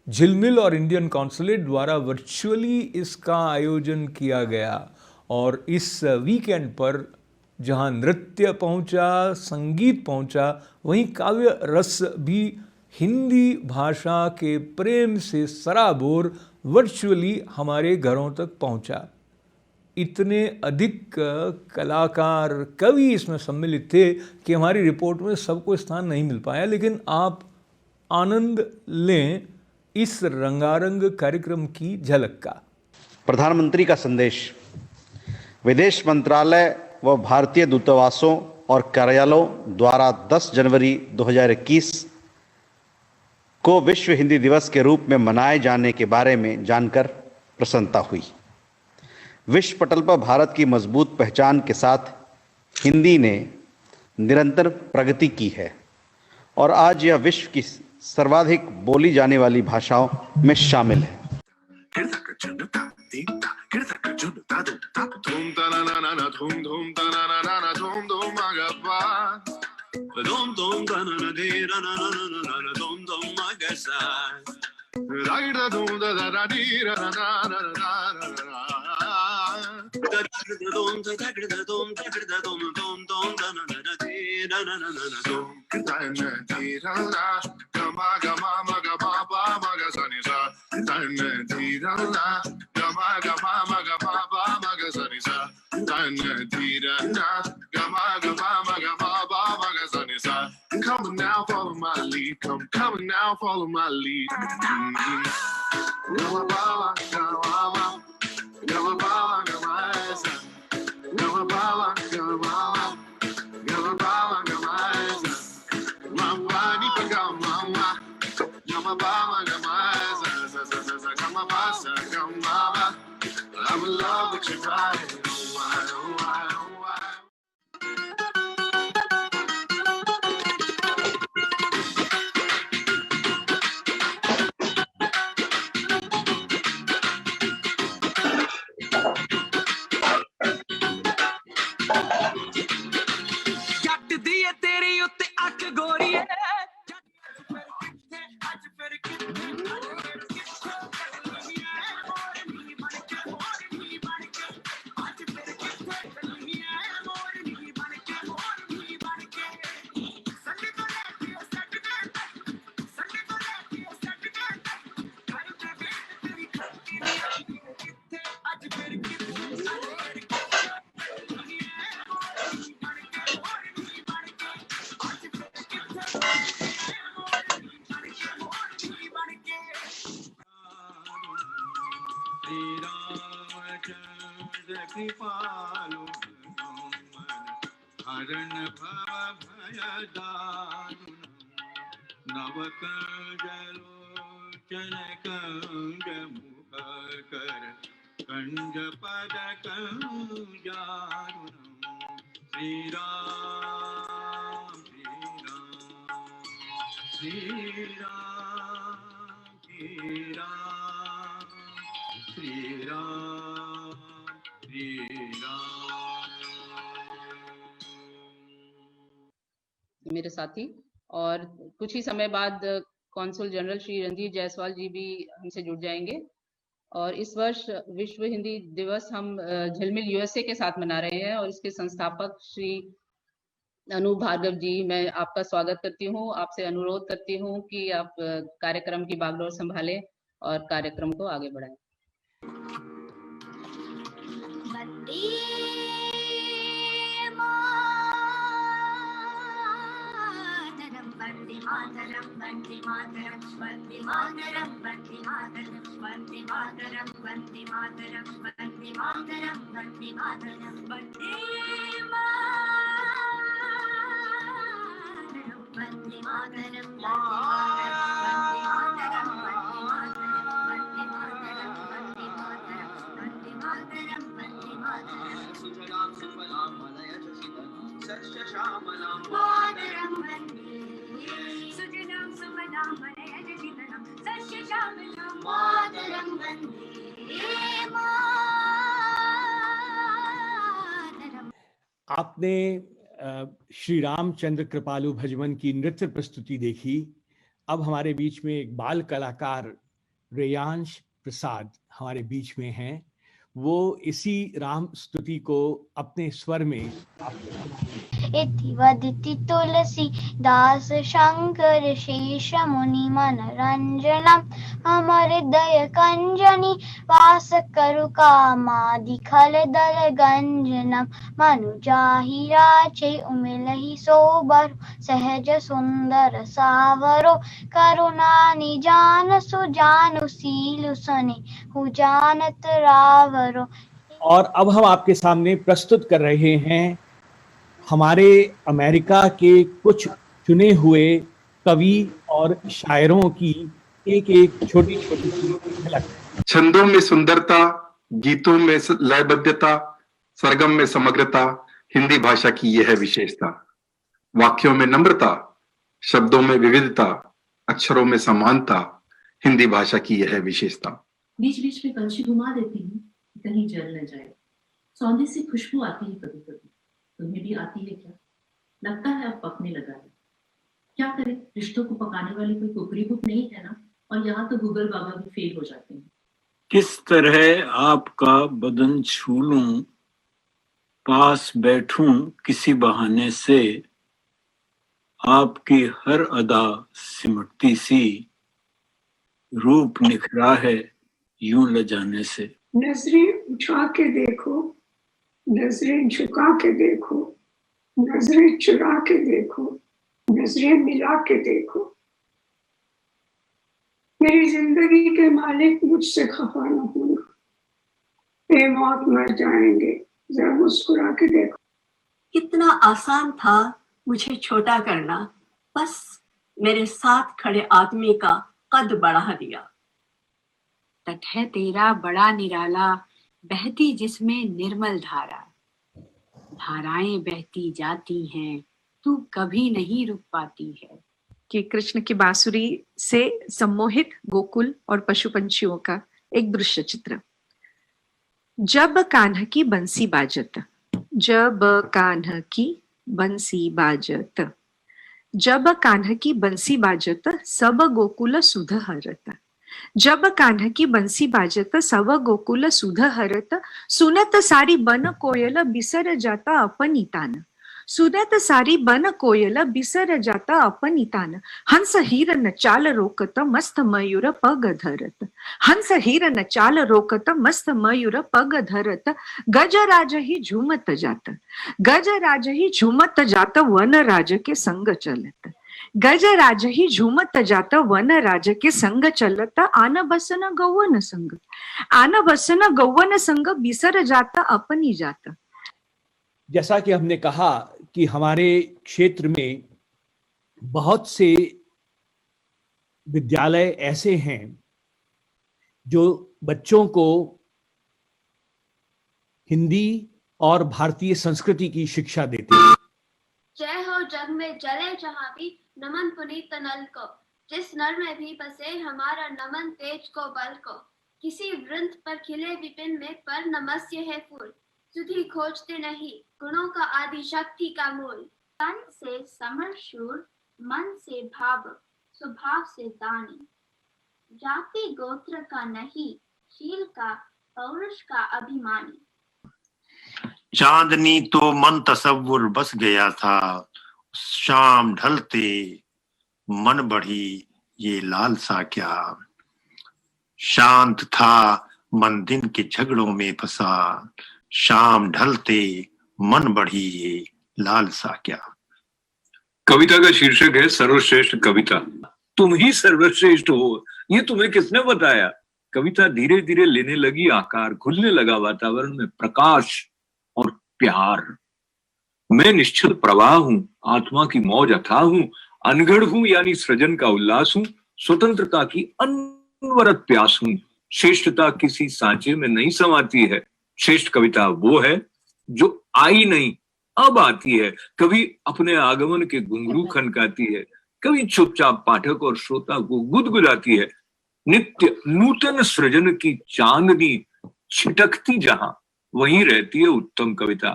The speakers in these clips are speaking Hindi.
झिलमिल और इंडियन कॉन्सुलेट द्वारा वर्चुअली इसका आयोजन किया गया। और इस वीकेंड पर जहां नृत्य पहुंचा, संगीत पहुंचा, वहीं काव्य रस भी हिंदी भाषा के प्रेम से सराबोर वर्चुअली हमारे घरों तक पहुंचा। इतने अधिक कलाकार, कवि इसमें सम्मिलित थे कि हमारी रिपोर्ट में सबको स्थान नहीं मिल पाया, लेकिन आप आनंद लें इस रंगारंग कार्यक्रम की झलक का। प्रधानमंत्री का संदेश। विदेश मंत्रालय व भारतीय दूतावासों और कार्यालयों द्वारा 10 जनवरी 2021 को विश्व हिंदी दिवस के रूप में मनाए जाने के बारे में जानकर प्रसन्नता हुई। विश्व पटल पर भारत की मजबूत पहचान के साथ हिंदी ने निरंतर प्रगति की है और आज यह विश्व की सर्वाधिक बोली जाने वाली भाषाओं में शामिल है। Come now, follow my lead. Come now, follow my lead. I'm in love with your ride. कृपालु हरण भव भय दारुण नवकंजलोचन कंज मुख कर कंज पद कंजारुण श्री राम श्री राम श्री राम श्री राम श्री राम श्री राम। मेरे साथी और कुछ ही समय बाद कॉन्सुल जनरल श्री रणधीर जायसवाल जी भी हमसे जुड़ जाएंगे। और इस वर्ष विश्व हिंदी दिवस हम झिलमिल यूएसए के साथ मना रहे हैं और इसके संस्थापक श्री अनूप भार्गव जी, मैं आपका स्वागत करती हूँ। आपसे अनुरोध करती हूँ कि आप कार्यक्रम की बागडोर संभालें और कार्यक्रम को आगे बढ़ाएं। मातरम वंदे मातरम वंदे मातरम वंदे मातरम वंदे मातरम वंदे मातरम वंदे मातरम वंदे मातरम वंदे मातरम वंदे मातरम वंदे मातरम वंदे मातरम सुजलाम सुफलाम मलयज शीतल सस्य श्यामलाम मातरम वंदे सुजलाम सुफलाम मलयज शीतल सस्य श्यामलाम मातरम वंदे मातरम। आपने श्री रामचंद्र कृपालु भजवन की नृत्य प्रस्तुति देखी। अब हमारे बीच में एक बाल कलाकार रेयांश प्रसाद हमारे बीच में हैं। वो इसी राम स्तुति को अपने स्वर में इति वदति तुलसी दास शंकर शेष मुनि मनरंजनम हम हृदय कंजनी वास करु कामादि खल दल गंजनम मनुजाहि राचे उमिलहि सोबर सहज सुंदर सावरो करुणा निजान सुजानु सीलु सने हुजानत रावरो। और अब हम आपके सामने प्रस्तुत कर रहे हैं हमारे अमेरिका के कुछ चुने हुए कवि और शायरों की एक एक छोटी छोटी झलक। छंदों में सुंदरता, गीतों में लयबद्धता, सरगम में समग्रता हिंदी भाषा की यह है विशेषता। वाक्यों में नम्रता, शब्दों में विविधता, अक्षरों में समानता हिंदी भाषा की यह है विशेषता। बीच बीच में पंछी घुमा देती हूँ कहीं जल न जाए, सौंदे से खुशबू आती है कभी कभी, तुम्हें भी आती है क्या? लगता है अब पकने लगा है। क्या करें, रिश्तों को पकाने वाली कोई कुकरी बुक नहीं है ना, और यहाँ तो गूगल बाबा भी फेल हो जाते हैं। किस तरह आपका बदन छू लूं, पास बैठूं किसी बहाने से, आपकी हर अदा सिमटती सी, रूप निखरा है यूं लजाने से। नजरें उठा के देखो, नजरें झुका के देखो, नजरें चुरा के देखो, नजरें मिला के देखो। मेरी जिंदगी के मालिक मुझसे खफा न होना, बेमौत मर जाएंगे, जरा मुस्कुरा के देखो। कितना आसान था मुझे छोटा करना, बस मेरे साथ खड़े आदमी का कद बढ़ा दिया। तट है तेरा बड़ा निराला, बहती जिसमें निर्मल धारा, धाराएं बहती जाती हैं, तू कभी नहीं रुक पाती है। कि कृष्ण की बांसुरी से सम्मोहित गोकुल और पशु पंछियों का एक दृश्य चित्र। जब कान्हा की बंसी बाजत, जब कान्हा की बंसी बाजत, जब कान्हा की बंसी बाजत सब गोकुल सुध हरत, जब कान्हा की बंसी बाजत सब गोकुल सुध हरत, सुनत सारी बन कोयल बिसर जाता अपनी तान, सुनत सारी बन कोयल बिसर जाता अपनी तान, हंस हिरन चाल रोकत मस्त मयूर पग धरत, हंस हिरन चाल रोकत मस्त मयूर पग धरत, गजराज ही झूमत जात, गजराज ही झूमत जात वन राज के संग चलत, गजराज ही झूमत जात वन राज के संग चलत, आन बसन गौवन संग, आन बसन गौवन संग बिसर जाता अपनी जात। जैसा कि हमने कहा कि हमारे क्षेत्र में बहुत से विद्यालय ऐसे हैं जो बच्चों को हिंदी और भारतीय संस्कृति की शिक्षा देते हैं। जय हो जग में जले जहां भी, नमन पुनीत नल को, जिस नर में भी बसे हमारा नमन तेज को बल को, किसी वृंत पर खिले विपिन में पर नमस्य है फूल, सुधि खोजते नहीं गुणों का आदि शक्ति का मूल, तन से समर शूर, मन से भाव, स्वभाव से दानी, जाति गोत्र का नहीं, शील का पौरुष का अभिमानी। चांदनी तो मन तसव्वुर बस गया था, शाम ढलते मन बढ़ी ये लालसा क्या, शांत था मन दिन के झगड़ों में फंसा, शाम ढलते मन बढ़ी ये लालसा क्या। कविता का शीर्षक है सर्वश्रेष्ठ कविता। तुम ही सर्वश्रेष्ठ हो, ये तुम्हें किसने बताया। कविता धीरे धीरे लेने लगी आकार, खुलने लगा वातावरण में प्रकाश और प्यार। मैं निश्चल प्रवाह हूं, आत्मा की मौज अथाह हूं, अनगढ़ हूं यानी सृजन का उल्लास हूं, स्वतंत्रता की अनवरत प्यास हूं। श्रेष्ठता किसी सांचे में नहीं समाती है, श्रेष्ठ कविता वो है जो आई नहीं अब आती है। कभी अपने आगमन के घुंघरू खनकाती है, कभी चुपचाप पाठक और श्रोता को गुदगुदाती है। नित्य नूतन सृजन की चांदनी छिटकती जहां, वहीं रहती है उत्तम कविता।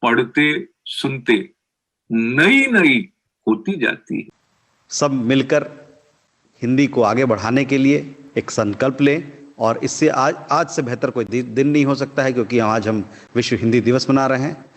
पढ़ते सुनते नई नई होती जाती है। सब मिलकर हिंदी को आगे बढ़ाने के लिए एक संकल्प लें और इससे आज से बेहतर कोई दिन नहीं हो सकता है, क्योंकि आज हम विश्व हिंदी दिवस मना रहे हैं।